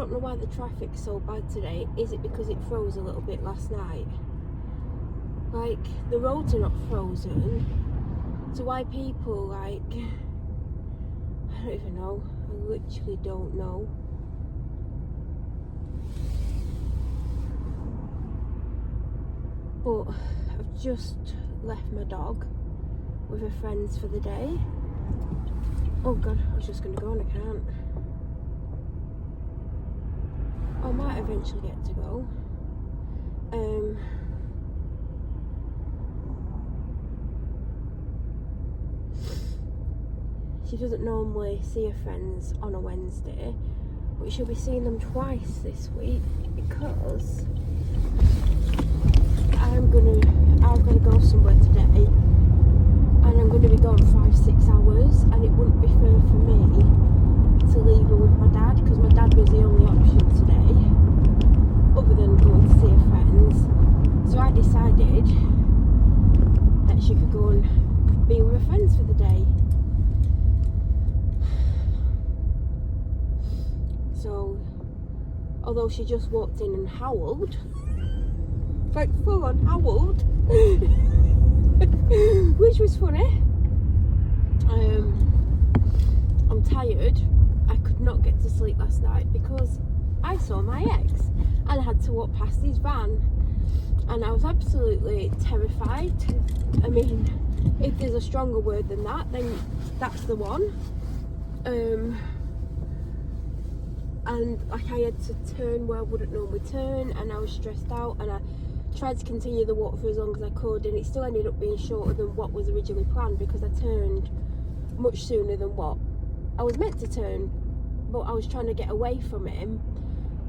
don't know why the traffic's so bad today. Is it because it froze a little bit last night? Like, the roads are not frozen, so why people, like, I don't even know. I literally don't know. But I've just left my dog with her friends for the day. Oh god, I was just going to go and I can't. I might eventually get to go. She doesn't normally see her friends on a Wednesday, but she'll be seeing them twice this week because I'm gonna go somewhere today, and I'm gonna be gone 5-6 hours, and it wouldn't be fair for me to leave her with my dad, because my dad was the only option today other than going to see her friends. So I decided that she could go and be with her friends for the day. So although she just walked in and howled, like full on howled, which was funny. I'm tired. I could not get to sleep last night because I saw my ex and I had to walk past his van, and I was absolutely terrified. I mean, if there's a stronger word than that, then that's the one. And like, I had to turn where I wouldn't normally turn, and I was stressed out, and I tried to continue the walk for as long as I could, and it still ended up being shorter than what was originally planned because I turned much sooner than what I was meant to turn, but I was trying to get away from him.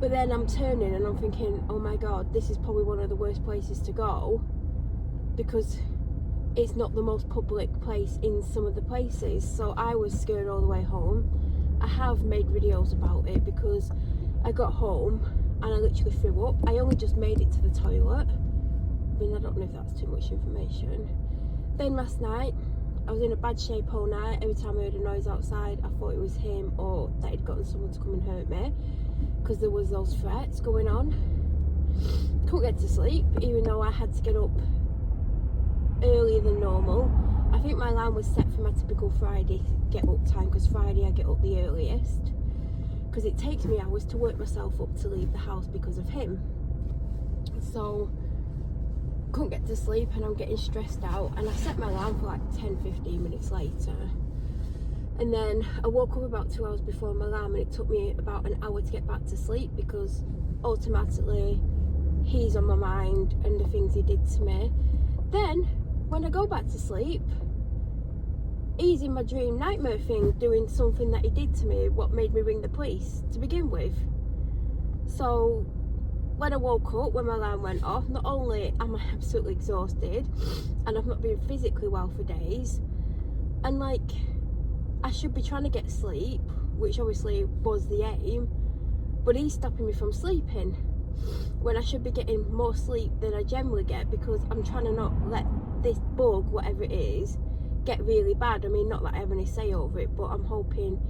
But then I'm turning and I'm thinking, oh my god, this is probably one of the worst places to go because it's not the most public place in some of the places. So I was scared all the way home. I have made videos about it because I got home and I literally threw up. I only just made it to the toilet. I mean, I don't know if that's too much information. Then last night, I was in a bad shape all night. Every time I heard a noise outside, I thought it was him or that he'd gotten someone to come and hurt me because there was those threats going on. Couldn't get to sleep, even though I had to get up earlier than normal. I think my alarm was set for my typical Friday get up time, because Friday I get up the earliest, because it takes me hours to work myself up to leave the house because of him. So couldn't get to sleep and I'm getting stressed out, and I set my alarm for like 10-15 minutes later, and then I woke up about 2 hours before my alarm, and it took me about an hour to get back to sleep because automatically he's on my mind and the things he did to me. Then when I go back to sleep, he's in my dream nightmare thing doing something that he did to me, what made me ring the police to begin with. So when I woke up, when my alarm went off, not only am I absolutely exhausted and I've not been physically well for days, and like, I should be trying to get sleep, which obviously was the aim, but he's stopping me from sleeping when I should be getting more sleep than I generally get, because I'm trying to not let this bug, whatever it is, get really bad. I mean, not that I have any say over it, but I'm hoping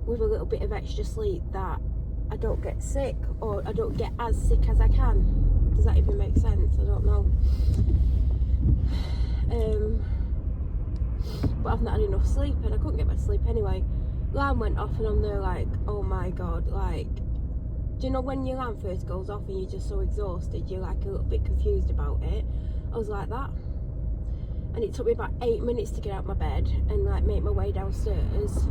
with a little bit of extra sleep that I don't get sick, or I don't get as sick as I can. Does that even make sense? I don't know. But I've not had enough sleep and I couldn't get back to sleep anyway. Alarm went off and I'm there like, oh my god, like, do you know when your alarm first goes off and you're just so exhausted, you're like a little bit confused about it? I was like that. And it took me about 8 minutes to get out of my bed and like make my way downstairs.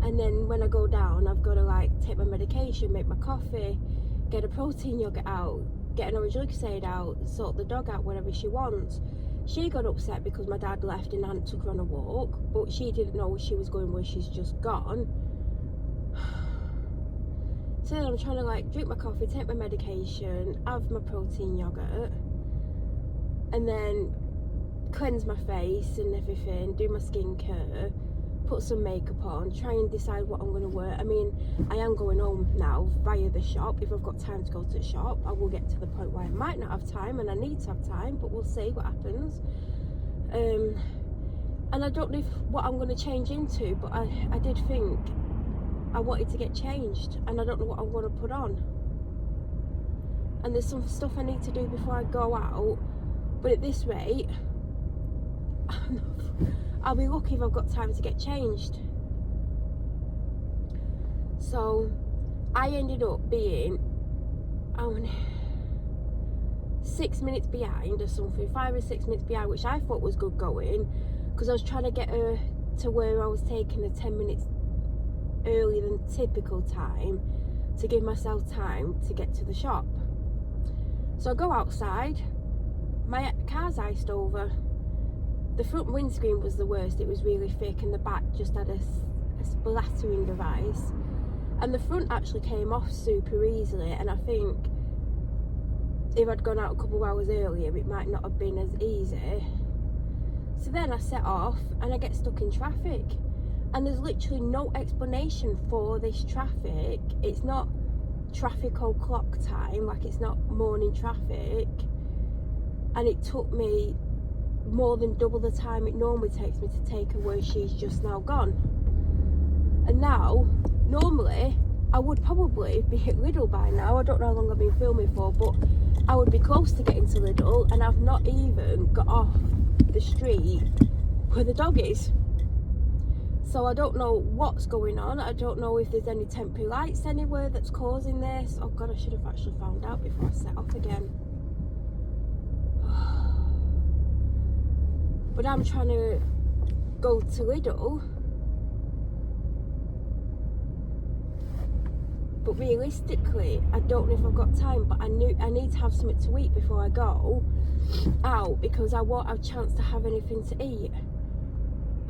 And then when I go down, I've got to like take my medication, make my coffee, get a protein yogurt out, get an orange Lucozade out, sort the dog out whenever she wants. She got upset because my dad left and I hadn't took her on a walk, but she didn't know where she was going when she's just gone. So then I'm trying to like drink my coffee, take my medication, have my protein yogurt, and then cleanse my face and everything, do my skincare, put some makeup on, try and decide what I'm going to wear. I mean, I am going home now via the shop. If I've got time to go to the shop, I will get to the point where I might not have time and I need to have time, but we'll see what happens. And I don't know what I'm going to change into, but I did think I wanted to get changed and I don't know what I want to put on. And there's some stuff I need to do before I go out, but at this rate, I'll be lucky if I've got time to get changed. So I ended up being 6 minutes behind or something, 5 or 6 minutes behind, which I thought was good going, because I was trying to get her to where I was taking her 10 minutes earlier than typical time to give myself time to get to the shop. So I go outside, my car's iced over. The front windscreen was the worst, it was really thick, and the back just had a splattering of ice. And the front actually came off super easily, and I think if I'd gone out a couple of hours earlier it might not have been as easy. So then I set off and I get stuck in traffic, and there's literally no explanation for this traffic. It's not traffic o'clock time, like it's not morning traffic, and it took me more than double the time it normally takes me to take her where she's just now gone. And now, normally I would probably be at Lidl by now. I don't know how long I've been filming for, but I would be close to getting to Lidl, and I've not even got off the street where the dog is. So I don't know what's going on. I don't know if there's any temporary lights anywhere that's causing this. Oh God, I should have actually found out before I set off again. But I'm trying to go to Lidl. But realistically, I don't know if I've got time, but I need to have something to eat before I go out, because I won't have a chance to have anything to eat.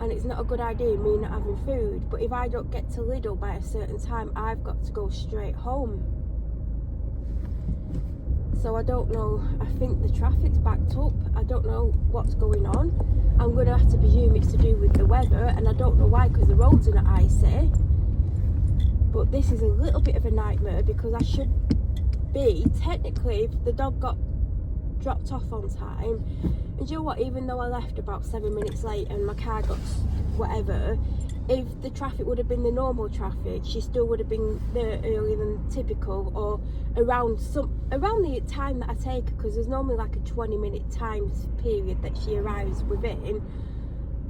And it's not a good idea me not having food. But if I don't get to Lidl by a certain time, I've got to go straight home. So I don't know, I think the traffic's backed up. I don't know what's going on. I'm going to have to presume it's to do with the weather, and I don't know why, because the roads are not icy. But this is a little bit of a nightmare, because I should be, technically, if the dog got dropped off on time, and you know what, even though I left about 7 minutes late and my car got whatever, if the traffic would have been the normal traffic, she still would have been there earlier than typical, or around the time that I take her, because there's normally like a 20-minute time period that she arrives within.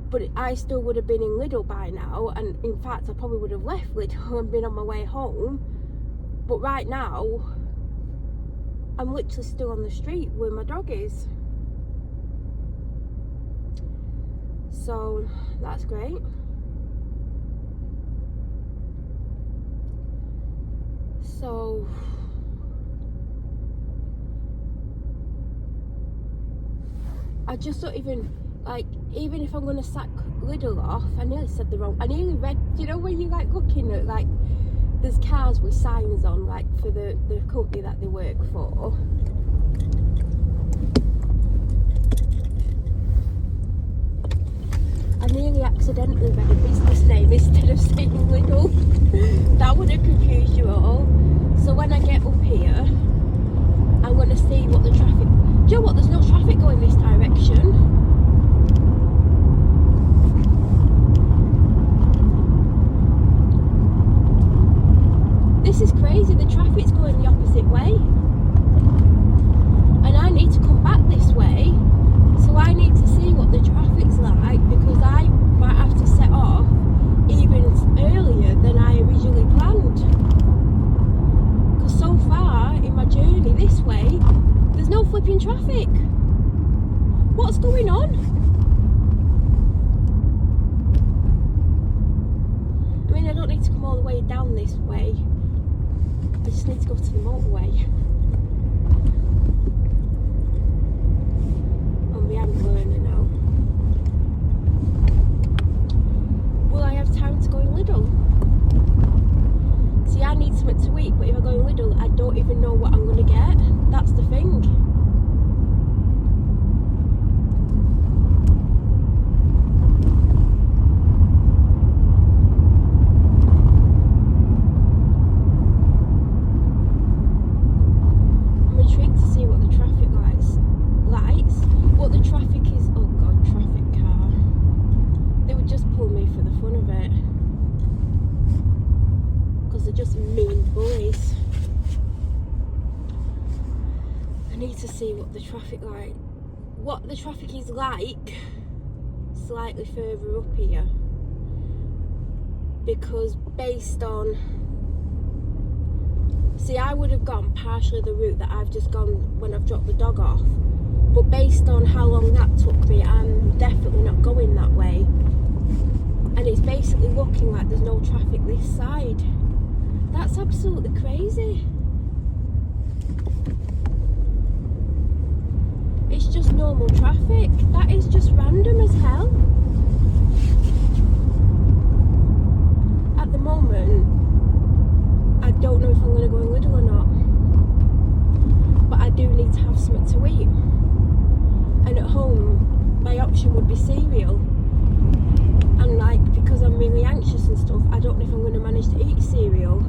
But I still would have been in Lidl by now, and in fact I probably would have left Lidl and been on my way home. But right now I'm literally still on the street where my dog is. So that's great. So I just don't even, like, even if I'm going to sack Lidl off, I nearly said the wrong, I nearly read, you know when you like looking at, like, there's cars with signs on, like, for the company that they work for. I nearly accidentally read a business name instead of saying Lidl. That would have confused you all. So when I get up here, I'm going to see what the traffic, do you know what, there's no traffic going this direction. This is crazy, the traffic's going the opposite way. And I need to come back this way, so I need to see what the traffic's like, because I might have to set off even earlier than I originally planned. Because so far in my journey this way, there's no flipping traffic. What's going on? I mean, I don't need to come all the way down this way. I just need to go to the motorway. On the hand learner now. Will I have time to go in Lidl? See, I need something to eat, but if I go in Lidl, I don't even know what I'm going to get. That's the thing. need to see what the traffic is like slightly further up here, because based on, see, I would have gone partially the route that I've just gone when I've dropped the dog off, but based on how long that took me, I'm definitely not going that way. And it's basically looking like there's no traffic this side. That's absolutely crazy. It's just normal traffic. That is just random as hell. At the moment, I don't know if I'm going to go in Lidl or not. But I do need to have something to eat. And at home, my option would be cereal. And like, because I'm really anxious and stuff, I don't know if I'm going to manage to eat cereal.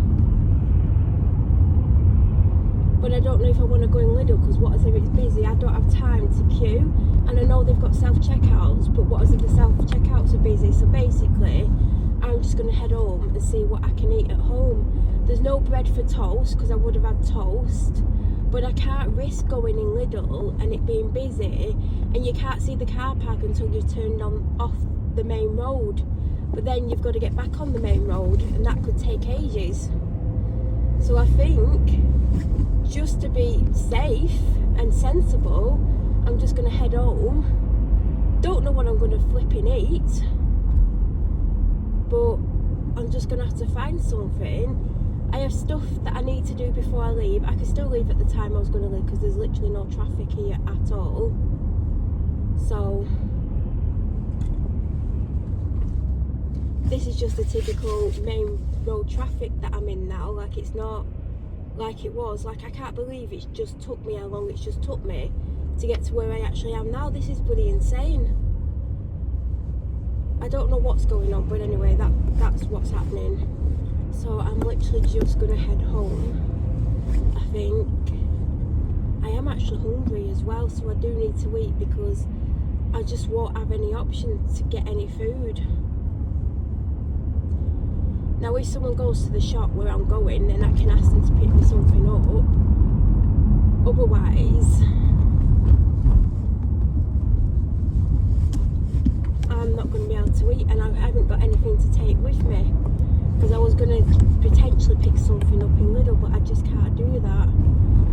But I don't know if I want to go in Lidl, because what if it's busy? I don't have time to queue. And I know they've got self-checkouts, but what if the self-checkouts are busy? So basically, I'm just going to head home and see what I can eat at home. There's no bread for toast, because I would have had toast. But I can't risk going in Lidl and it being busy, and you can't see the car park until you've turned off the main road. But then you've got to get back on the main road, and that could take ages. So I think, just to be safe and sensible, I'm just going to head home. Don't know what I'm going to flipping eat, but I'm just going to have to find something. I have stuff that I need to do before I leave. I can still leave at the time I was going to leave, because there's literally no traffic here at all. So this is just the typical main road traffic that I'm in now. Like, it's not like it was. Like, I can't believe it's just took me how long it's just took me to get to where I actually am now. This is bloody insane. I don't know what's going on, but anyway, that's what's happening. So I'm literally just gonna head home. I think I am actually hungry as well, so I do need to eat, because I just won't have any option to get any food. Now, if someone goes to the shop where I'm going, then I can ask them to pick me something up. Otherwise, I'm not going to be able to eat, and I haven't got anything to take with me. Because I was going to potentially pick something up in Lidl, but I just can't do that.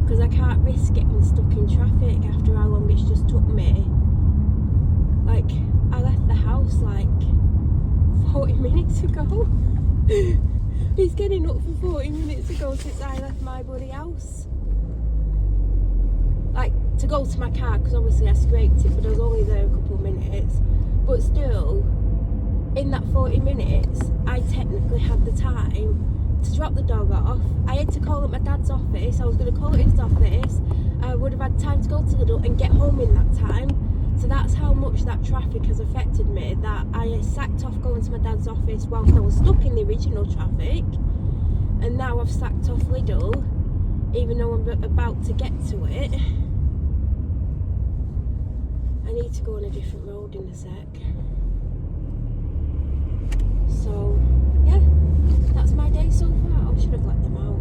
Because I can't risk getting stuck in traffic after how long it's just took me. Like, I left the house like 40 minutes ago. It's getting up for 40 minutes ago since I left my bloody house. Like, to go to my car, because obviously I scraped it, but I was only there a couple of minutes. But still, in that 40 minutes, I technically had the time to drop the dog off. I had to call at my dad's office. I was going to call at his office. I would have had time to go to Lidl and get home in that time. So that's how much that traffic has affected me, that I sacked off going to my dad's office whilst I was stuck in the original traffic. And now I've sacked off Lidl, even though I'm about to get to it. I need to go on a different road in a sec. So, yeah, that's my day so far. I should have let them out.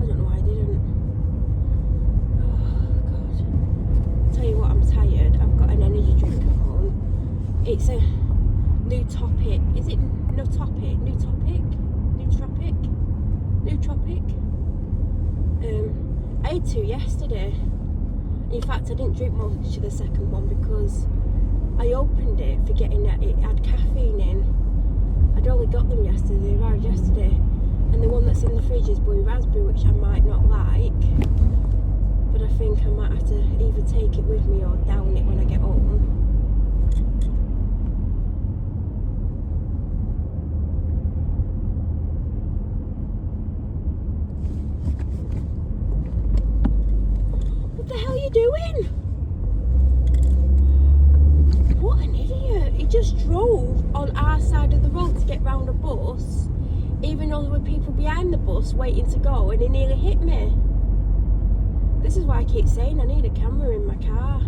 I don't know why I didn't. Oh, God. Tell you what, I'm tired. I've got an energy drink at home. It's a new topic. Is it no topic? New topic? New tropic? New tropic? I had two yesterday. In fact, I didn't drink much of the second one because I opened it forgetting that it had caffeine in. I'd only got them yesterday, they arrived yesterday. And the one that's in the fridge is blue raspberry, which I might not like. But I think I might have to either take it with me or down it when I get home. What the hell are you doing? What an idiot. He just drove on our side of the road to get round a bus, even though there were people behind the bus waiting to go, and he nearly hit me. This is why I keep saying I need a camera in my car.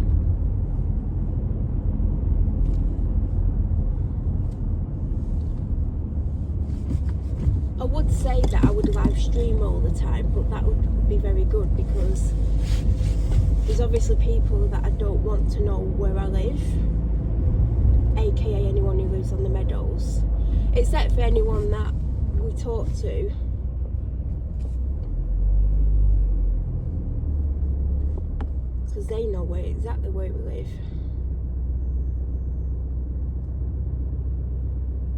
I would say that I would live stream all the time, but that would be very good because obviously people that I don't want to know where I live, aka anyone who lives on the meadows, except for anyone that we talk to. Because they know exactly where we live.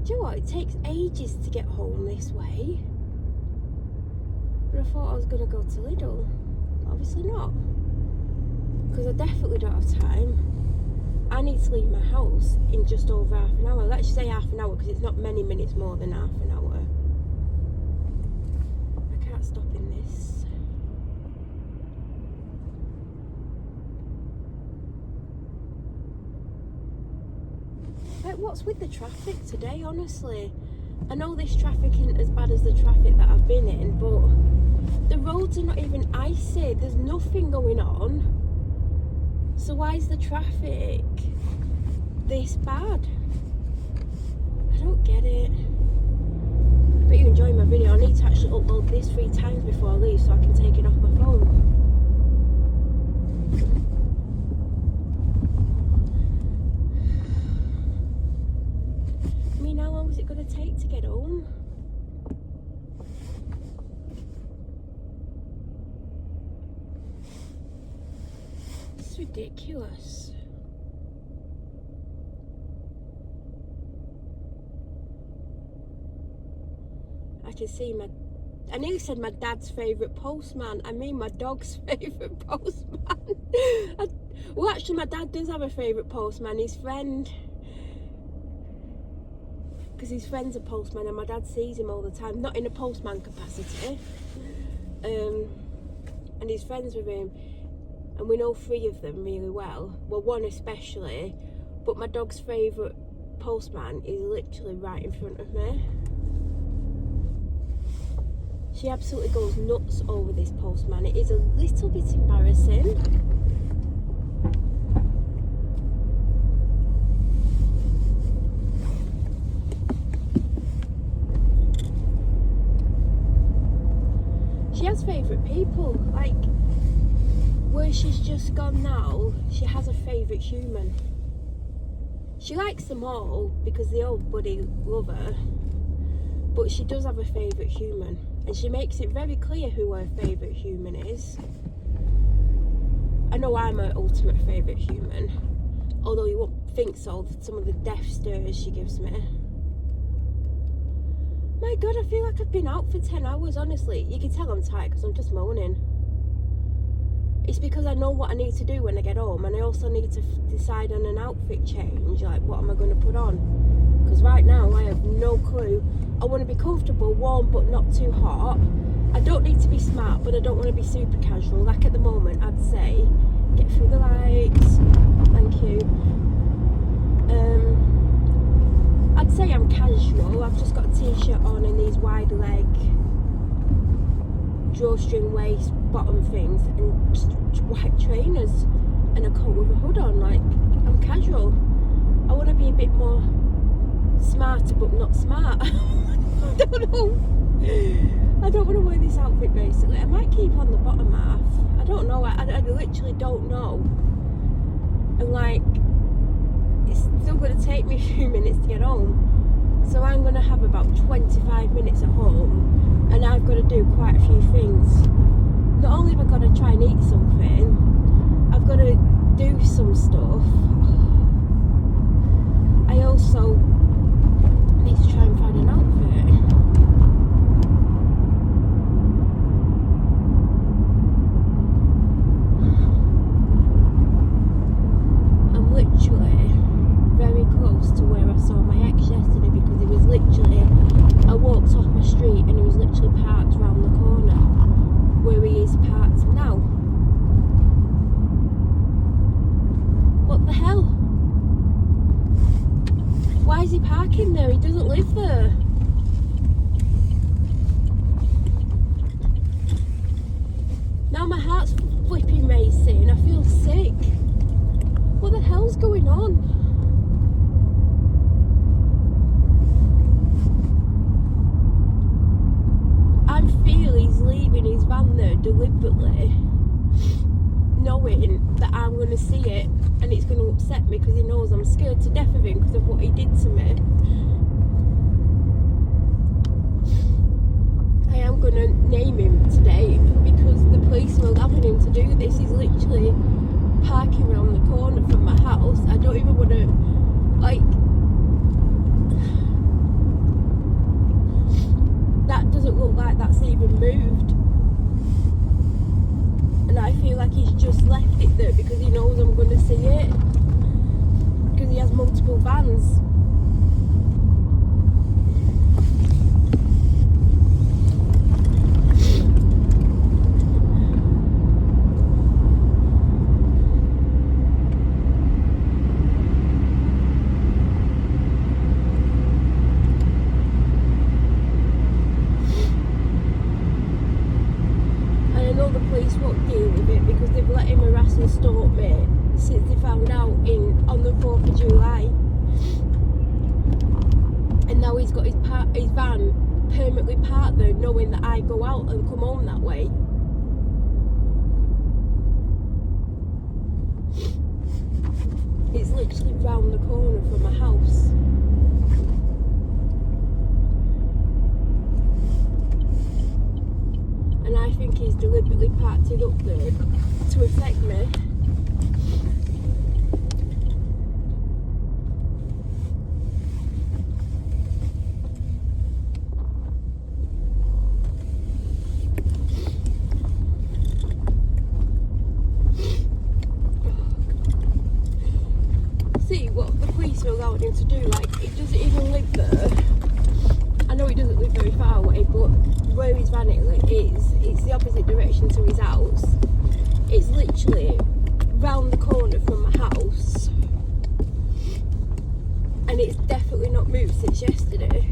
Do you know what? It takes ages to get home this way. But I thought I was going to go to Lidl. Obviously not. Because I definitely don't have time. I need to leave my house in just over half an hour. Let's say half an hour because it's not many minutes more than half an hour. I can't stop in this. Like, what's with the traffic today, honestly? I know this traffic isn't as bad as the traffic that I've been in, but the roads are not even icy. There's nothing going on. So why is the traffic this bad? I don't get it. But you enjoy my video. I need to actually upload this 3 times before I leave so I can take it off my phone. I mean, how long is it going to take to get home? It's ridiculous. I can see I nearly said my dad's favourite postman. I mean my dog's favourite postman. Well, actually my dad does have a favourite postman. His friend, because his friend's a postman and my dad sees him all the time, not in a postman capacity, and he's friends with him, and we know 3 of them really well, 1 especially, but my dog's favourite postman is literally right in front of me. She absolutely goes nuts over this postman. It is a little bit embarrassing. She has favourite people, like where she's just gone now, she has a favourite human. She likes them all because they all bloody love her, but she does have a favourite human, and she makes it very clear who her favourite human is. I know I'm her ultimate favourite human, although you won't think so, some of the death stares she gives me. My God, I feel like I've been out for 10 hours, honestly. You can tell I'm tired because I'm just moaning. It's because I know what I need to do when I get home, and I also need to decide on an outfit change, like what am I going to put on. Because right now I have no clue. I want to be comfortable, warm but not too hot. I don't need to be smart, but I don't want to be super casual. Like at the moment, I'd say, get through the lights, thank you. I'd say I'm casual. I've just got a t-shirt on and these wide leg drawstring waist bottom things and just white trainers and a coat with a hood on. Like, I'm casual. I want to be a bit more smarter but not smart. I don't know. I don't want to wear this outfit basically. I might keep on the bottom half. I don't know. I literally don't know. And like, it's still going to take me a few minutes to get home. So I'm going to have about 25 minutes at home, and I've got to do quite a few things. Not only have I got to try and eat something, I've got to do some stuff. I also need to try and find an outfit. I'm literally very close to where I saw my ex yesterday, because he was literally, I walked off my street and he was literally parked round the corner where he is parked now. What the hell? Why is he parking there? He doesn't live there. Now my heart's flipping racing. I feel sick. What the hell's going on? I feel he's leaving his van there deliberately, knowing that I'm going to see it and it's going to upset me because he knows I'm scared to death of him because of what he did to me. I am going to name him today because the police are allowing him to do this. He's literally parking around the corner from my house. I don't even want to, like, that doesn't look like that's even moved. And I feel like he's just left it there because he knows I'm going to see it. Because he has multiple vans. The police won't deal with it because they've let him harass and stalk me since they found out on the 4th of July. And now he's got his van permanently parked there, knowing that I go out and come home that way. It's literally round the corner from my house. And I think he's deliberately parked it up there to affect me. See what the police are allowing him to do. Like, he doesn't even live there. I know he doesn't live very far away, but where his van is, it's the opposite direction to his house. It's literally round the corner from my house, and it's definitely not moved since yesterday.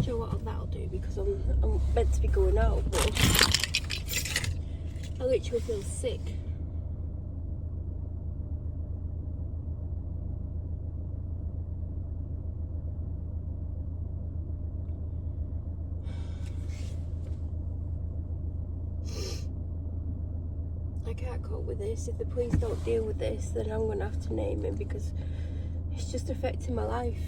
Sure what that'll do because I'm meant to be going out, but I literally feel sick. I can't cope with this. If the police don't deal with this, then I'm going to have to name him because it's just affecting my life.